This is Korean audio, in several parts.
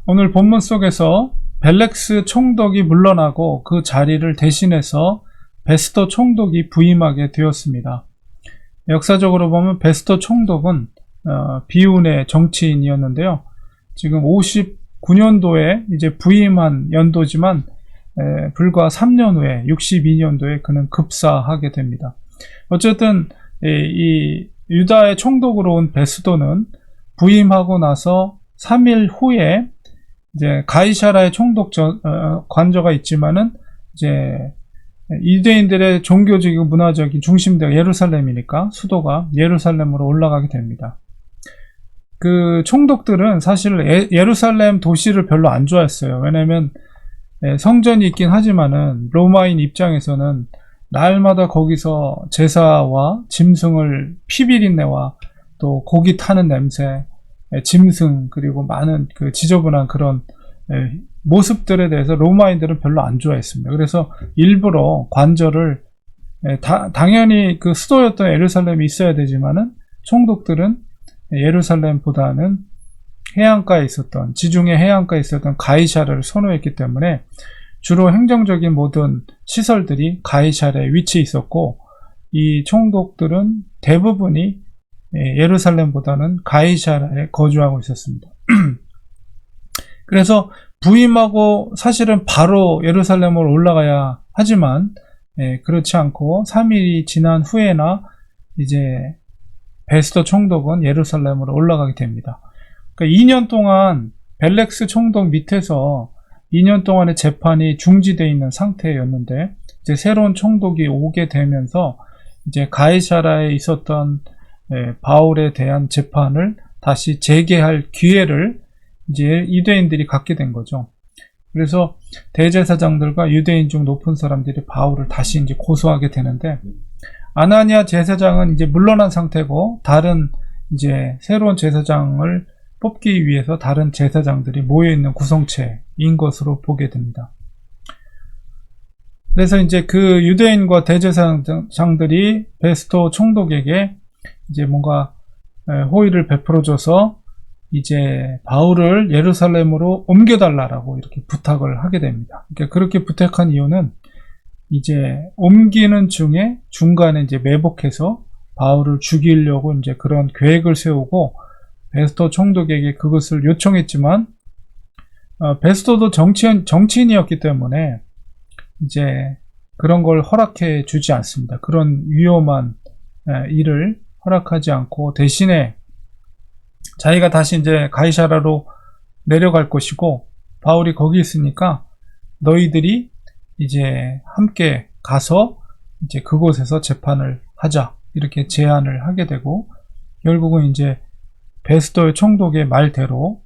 오늘 본문 속에서 벨렉스 총독이 물러나고 그 자리를 대신해서 베스도 총독이 부임하게 되었습니다. 역사적으로 보면 베스도 총독은 비운의 정치인이었는데요. 지금 59년도에 이제 부임한 연도지만 불과 3년 후에 62년도에 그는 급사하게 됩니다. 어쨌든 이 유다의 총독으로 온 베스도는 부임하고 나서 3일 후에 이제 가이사라의 총독 관저가 있지만은 이제 유대인들의 종교적이고 문화적인 중심대가 예루살렘이니까 수도가 예루살렘으로 올라가게 됩니다. 그 총독들은 사실 예루살렘 도시를 별로 안 좋아했어요. 왜냐면 성전이 있긴 하지만은 로마인 입장에서는 날마다 거기서 제사와 짐승을 피비린내와 또 고기 타는 냄새, 짐승 그리고 많은 그 지저분한 그런 모습들에 대해서 로마인들은 별로 안 좋아했습니다. 그래서 일부러 관저를 당연히 그 수도였던 예루살렘이 있어야 되지만은 총독들은 예루살렘보다는 해안가에 있었던 지중해 해안가에 있었던 가이사랴를 선호했기 때문에 주로 행정적인 모든 시설들이 가이사랴에 위치해 있었고 이 총독들은 대부분이 예루살렘보다는 가이사랴에 거주하고 있었습니다. 그래서 부임하고 사실은 바로 예루살렘으로 올라가야 하지만 그렇지 않고 3일이 지난 후에나 이제 베스도 총독은 예루살렘으로 올라가게 됩니다. 그러니까 2년 동안 벨렉스 총독 밑에서 2년 동안의 재판이 중지되어 있는 상태였는데 이제 새로운 총독이 오게 되면서 이제 가이사랴에 있었던 바울에 대한 재판을 다시 재개할 기회를 이제 유대인들이 갖게 된 거죠. 그래서 대제사장들과 유대인 중 높은 사람들이 바울을 다시 이제 고소하게 되는데 아나니아 제사장은 이제 물러난 상태고 다른 이제 새로운 제사장을 뽑기 위해서 다른 제사장들이 모여있는 구성체인 것으로 보게 됩니다. 그래서 이제 그 유대인과 대제사장들이 베스도 총독에게 이제 뭔가 호의를 베풀어줘서 이제 바울을 예루살렘으로 옮겨달라고 이렇게 부탁을 하게 됩니다. 그러니까 그렇게 부탁한 이유는 이제 옮기는 중에 중간에 이제 매복해서 바울을 죽이려고 이제 그런 계획을 세우고 베스도 총독에게 그것을 요청했지만 베스도도 정치인이었기 때문에 이제 그런 걸 허락해 주지 않습니다. 그런 위험한 일을 허락하지 않고 대신에 자기가 다시 이제 가이사랴로 내려갈 것이고 바울이 거기 있으니까 너희들이 이제 함께 가서 이제 그곳에서 재판을 하자 이렇게 제안을 하게 되고 결국은 이제 베스도의 총독의 말대로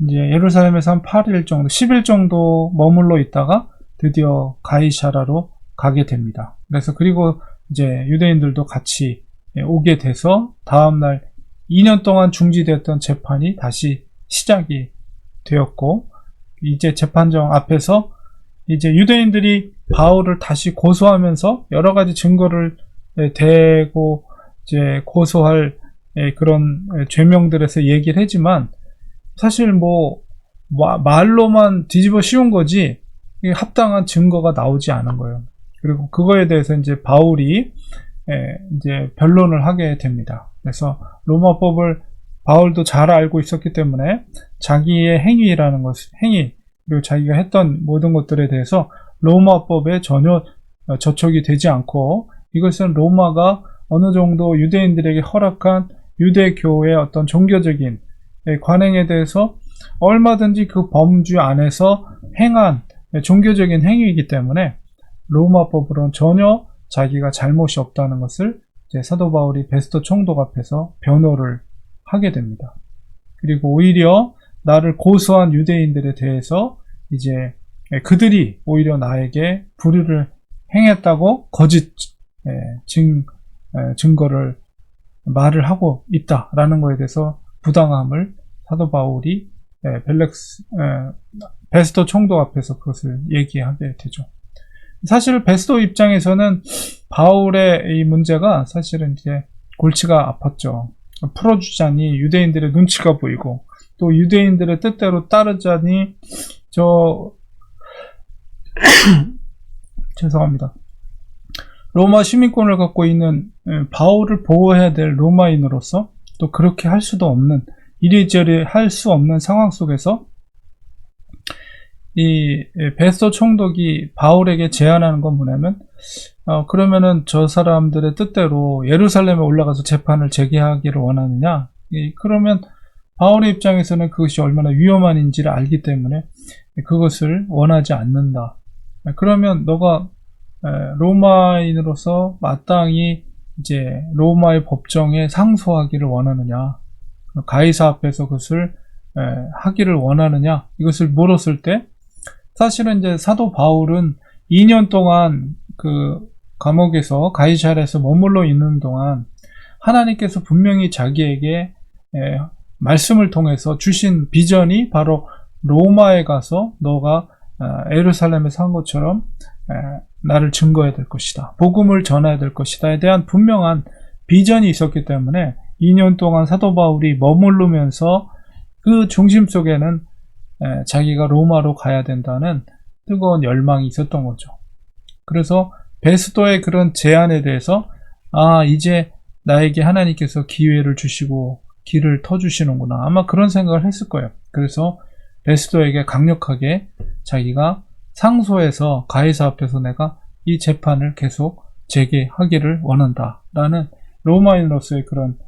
이제 예루살렘에서 한 8일 정도, 10일 정도 머물러 있다가 드디어 가이사랴로 가게 됩니다. 그래서 그리고 이제 유대인들도 같이 오게 돼서 다음날 2년 동안 중지됐던 재판이 다시 시작이 되었고 이제 재판정 앞에서 이제 유대인들이 바울을 다시 고소하면서 여러 가지 증거를 대고 이제 고소할 그런 죄명들에서 얘기를 하지만 사실 뭐 말로만 뒤집어 씌운 거지 합당한 증거가 나오지 않은 거예요. 그리고 그거에 대해서 이제 바울이 이제 변론을 하게 됩니다. 그래서 로마법을 바울도 잘 알고 있었기 때문에 자기의 행위라는 것, 행위 그리고 자기가 했던 모든 것들에 대해서 로마법에 전혀 저촉이 되지 않고 이것은 로마가 어느 정도 유대인들에게 허락한 유대교의 어떤 종교적인 관행에 대해서 얼마든지 그 범주 안에서 행한 종교적인 행위이기 때문에 로마법으로는 전혀 자기가 잘못이 없다는 것을 이제 사도 바울이 베스도 총독 앞에서 변호를 하게 됩니다. 그리고 오히려 나를 고소한 유대인들에 대해서 이제 그들이 오히려 나에게 불의를 행했다고 거짓 증거를 말을 하고 있다라는 것에 대해서 부당함을 사도 바울이 베스도 총독 앞에서 그것을 얘기하게 되죠. 사실 베스도 입장에서는 바울의 이 문제가 사실은 이제 골치가 아팠죠. 풀어주자니 유대인들의 눈치가 보이고 또 유대인들의 뜻대로 따르자니 죄송합니다. 로마 시민권을 갖고 있는 바울을 보호해야 될 로마인으로서 또 그렇게 할 수도 없는, 이리저리 할 수 없는 상황 속에서 이 베스토 총독이 바울에게 제안하는 건 뭐냐면, 그러면은 저 사람들의 뜻대로 예루살렘에 올라가서 재판을 재개하기를 원하느냐? 그러면 바울의 입장에서는 그것이 얼마나 위험한 인지를 알기 때문에 그것을 원하지 않는다. 그러면 너가 로마인으로서 마땅히 이제 로마의 법정에 상소하기를 원하느냐, 가이사 앞에서 그것을 하기를 원하느냐, 이것을 물었을 때 사실은 이제 사도 바울은 2년 동안 그 감옥에서 가이사랴에서 머물러 있는 동안 하나님께서 분명히 자기에게 말씀을 통해서 주신 비전이 바로 로마에 가서 너가 예루살렘에서 한 것처럼 나를 증거해야 될 것이다, 복음을 전해야 될 것이다에 대한 분명한 비전이 있었기 때문에 2년 동안 사도 바울이 머무르면서 그 중심 속에는 자기가 로마로 가야 된다는 뜨거운 열망이 있었던 거죠. 그래서 베스도의 그런 제안에 대해서 이제 나에게 하나님께서 기회를 주시고 길을 터주시는구나, 아마 그런 생각을 했을 거예요. 그래서 베스도에게 강력하게 자기가 상소해서 가이사 앞에서 내가 이 재판을 계속 재개하기를 원한다 라는 로마인으로서의 그런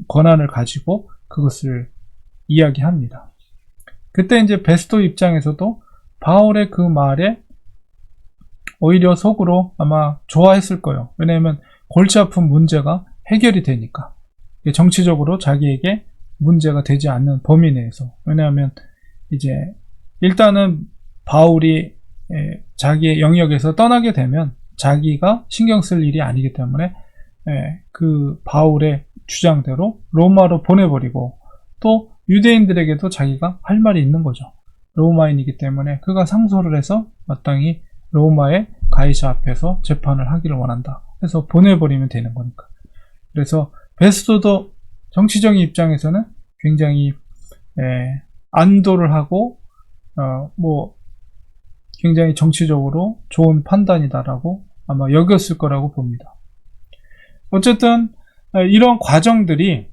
권한을 가지고 그것을 이야기합니다. 그때 이제 베스도 입장에서도 바울의 그 말에 오히려 속으로 아마 좋아했을 거예요. 왜냐하면 골치 아픈 문제가 해결이 되니까. 정치적으로 자기에게 문제가 되지 않는 범위 내에서. 왜냐하면 이제 일단은 바울이 자기의 영역에서 떠나게 되면 자기가 신경 쓸 일이 아니기 때문에 그 바울의 주장대로 로마로 보내버리고, 또 유대인들에게도 자기가 할 말이 있는 거죠. 로마인이기 때문에 그가 상소를 해서 마땅히 로마의 가이사 앞에서 재판을 하기를 원한다 해서 보내버리면 되는 거니까. 그래서 베스도도 정치적인 입장에서는 굉장히 안도를 하고 굉장히 정치적으로 좋은 판단이다라고 아마 여겼을 거라고 봅니다. 어쨌든 이런 과정들이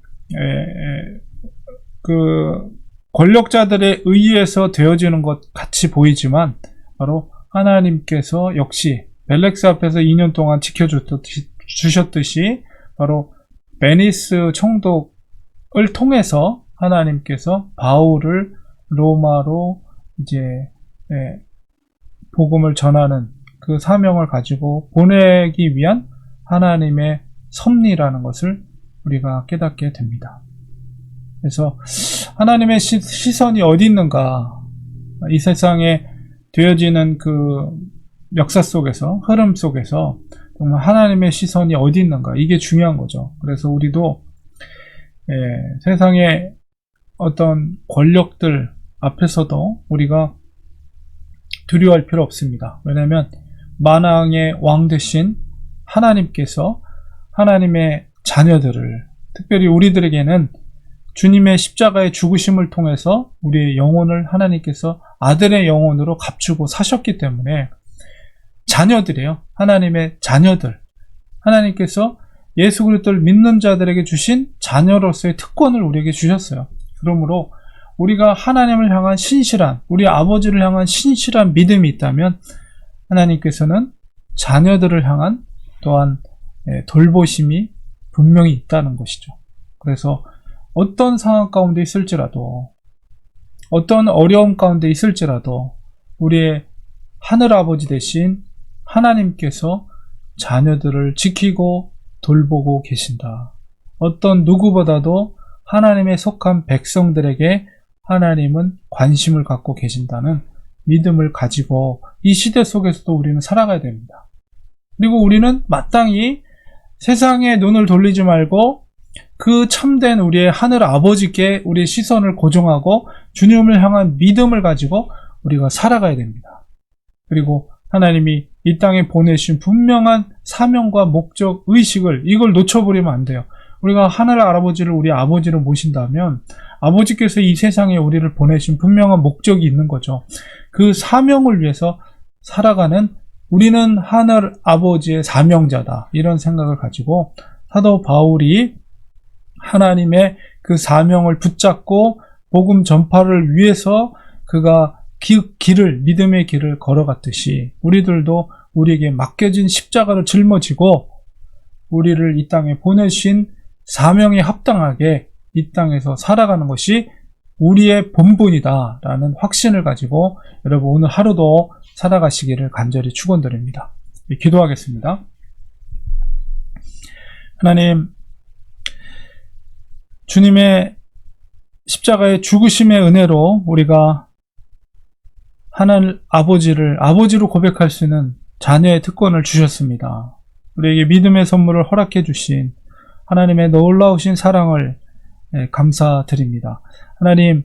그 권력자들에 의해서 되어지는 것 같이 보이지만 바로 하나님께서 역시 벨렉스 앞에서 2년 동안 지켜주셨듯이 바로 베니스 총독을 통해서 하나님께서 바울을 로마로 이제 복음을 전하는 그 사명을 가지고 보내기 위한 하나님의 섭리라는 것을 우리가 깨닫게 됩니다. 그래서 하나님의 시선이 어디 있는가, 이 세상에 되어지는 그 역사 속에서, 흐름 속에서 정말 하나님의 시선이 어디 있는가, 이게 중요한 거죠. 그래서 우리도 세상의 어떤 권력들 앞에서도 우리가 두려워할 필요 없습니다. 왜냐하면 만왕의 왕 되신 하나님께서 하나님의 자녀들을, 특별히 우리들에게는 주님의 십자가의 죽으심을 통해서 우리의 영혼을 하나님께서 아들의 영혼으로 값주고 사셨기 때문에 자녀들이에요. 하나님의 자녀들. 하나님께서 예수 그리스도를 믿는 자들에게 주신 자녀로서의 특권을 우리에게 주셨어요. 그러므로 우리가 하나님을 향한 신실한, 우리 아버지를 향한 신실한 믿음이 있다면 하나님께서는 자녀들을 향한 또한 돌보심이 분명히 있다는 것이죠. 그래서 어떤 상황 가운데 있을지라도, 어떤 어려움 가운데 있을지라도 우리의 하늘아버지 대신 하나님께서 자녀들을 지키고 돌보고 계신다. 어떤 누구보다도 하나님에 속한 백성들에게 하나님은 관심을 갖고 계신다는 믿음을 가지고 이 시대 속에서도 우리는 살아가야 됩니다. 그리고 우리는 마땅히 세상에 눈을 돌리지 말고 그 참된 우리의 하늘 아버지께 우리의 시선을 고정하고 주님을 향한 믿음을 가지고 우리가 살아가야 됩니다. 그리고 하나님이 이 땅에 보내신 분명한 사명과 목적, 의식을, 이걸 놓쳐버리면 안 돼요. 우리가 하늘 아버지를 우리 아버지로 모신다면 아버지께서 이 세상에 우리를 보내신 분명한 목적이 있는 거죠. 그 사명을 위해서 살아가는 우리는 하늘 아버지의 사명자다. 이런 생각을 가지고 사도 바울이 하나님의 그 사명을 붙잡고 복음 전파를 위해서 그가 믿음의 길을 걸어갔듯이 우리들도 우리에게 맡겨진 십자가를 짊어지고 우리를 이 땅에 보내신 사명에 합당하게 이 땅에서 살아가는 것이 우리의 본분이다 라는 확신을 가지고 여러분 오늘 하루도 살아가시기를 간절히 축원드립니다. 기도하겠습니다. 하나님, 주님의 십자가의 죽으심의 은혜로 우리가 하나님 아버지를 아버지로 고백할 수 있는 자녀의 특권을 주셨습니다. 우리에게 믿음의 선물을 허락해 주신 하나님의 놀라우신 사랑을 감사드립니다. 하나님,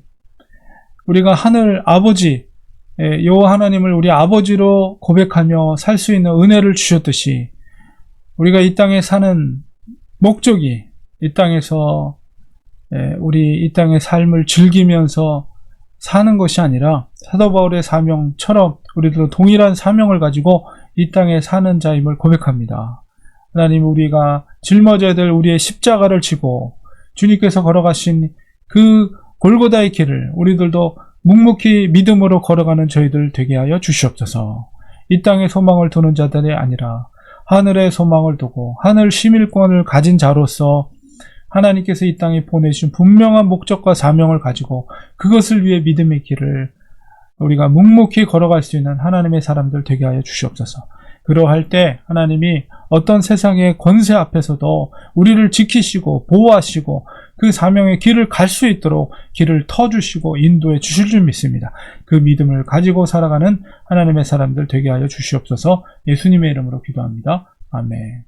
우리가 하늘 아버지, 여호와 하나님을 우리 아버지로 고백하며 살 수 있는 은혜를 주셨듯이 우리가 이 땅에 사는 목적이 이 땅에서 우리 이 땅의 삶을 즐기면서 사는 것이 아니라 사도 바울의 사명처럼 우리도 동일한 사명을 가지고 이 땅에 사는 자임을 고백합니다. 하나님, 우리가 짊어져야 될 우리의 십자가를 지고 주님께서 걸어가신 그 골고다의 길을 우리들도 묵묵히 믿음으로 걸어가는 저희들 되게 하여 주시옵소서. 이 땅에 소망을 두는 자들이 아니라 하늘의 소망을 두고 하늘 시밀권을 가진 자로서 하나님께서 이 땅에 보내신 분명한 목적과 사명을 가지고 그것을 위해 믿음의 길을 우리가 묵묵히 걸어갈 수 있는 하나님의 사람들 되게 하여 주시옵소서. 그러할 때 하나님이 어떤 세상의 권세 앞에서도 우리를 지키시고 보호하시고 그 사명의 길을 갈 수 있도록 길을 터주시고 인도해 주실 줄 믿습니다. 그 믿음을 가지고 살아가는 하나님의 사람들 되게 하여 주시옵소서. 예수님의 이름으로 기도합니다. 아멘.